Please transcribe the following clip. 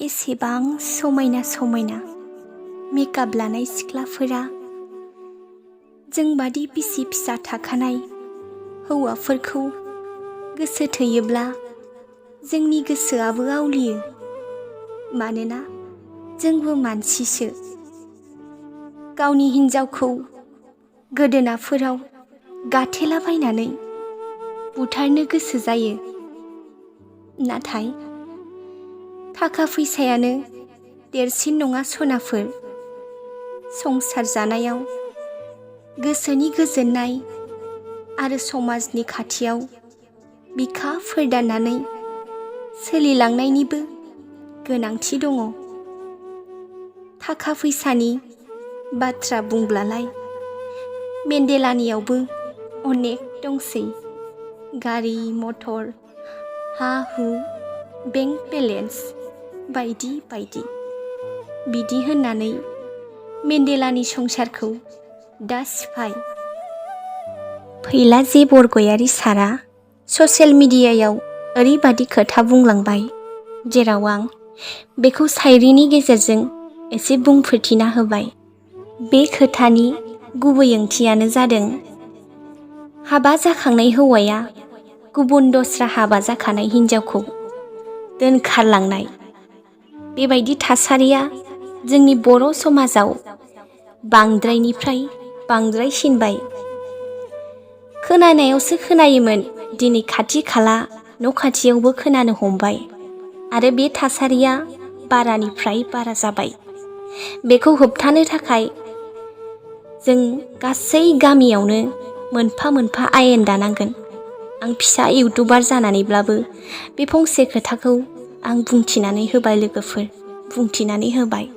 बेसेबां समायना समायना मेकआप लानाय सिख्लाफोरा जोंबादि बिसि फिसा थाखानाय हौवाफोरखौ गोसो थोयोब्ला जोंनि गोसोआबो आवलियो। मानोना जोंबो मानसिसो। गावनि हिन्जावखौ गोदोनाफोराव गाथेलाबायनानै बुथारनो गोसो जायो। नाथाय थाखा फैसायानो देरसिन नङा सनाफोर। संसार जानायाव गोसोनि गोजोननाय आरो समाजनि खाथियाव बिखा फोरदाननानै सोलिलांनायनिबो गोनांथि दङ। थाखा फैसानि बाथ्रा बुंब्लालाय मेन्डेलानियावबो अनेक दंसै। गारि मटर, हा हु, बेंक बेलेन्स बायदि बायदि। बिदि होननानै मेन्डेलानि संसारखौ दा सिफाय। फैला जे borgoyari सारा ससियेल मिडियायाव ओरैबादि खोथा बुंलांबाय, जेराव आं बेखौ शायरिनि गेजेरजों एसे बुंफोरथिना होबाय। बे खोथानि गुबै ओंथियानो जादों हाबा जाखांनाय हौवाया गुबुन दस्रा हाबा जाखानाय हिन्जावखौ दोनखारलांनाय। बेबायदि थासारिया जोंनि बर' समाजाव बांद्रायनिफ्राय बांद्रायसिनबाय। खोनानायावसो खोनायोमोन, दिनै खाथि खाला न' खाथियावबो खोनानो हमबाय। आरो बे थासारिया बारानिफ्राय बारा जाबाय। बेखौ होबथानो थाखाय जों गासै गामियावनो मोनफा मोनफा आयेन दानांगोन। आं फिसा इउटुबार जानानैब्लाबो बे फंसे खोथाखौ आं बुंथिनानै होबाय लोगोफोर, बुंथिनानै होबाय।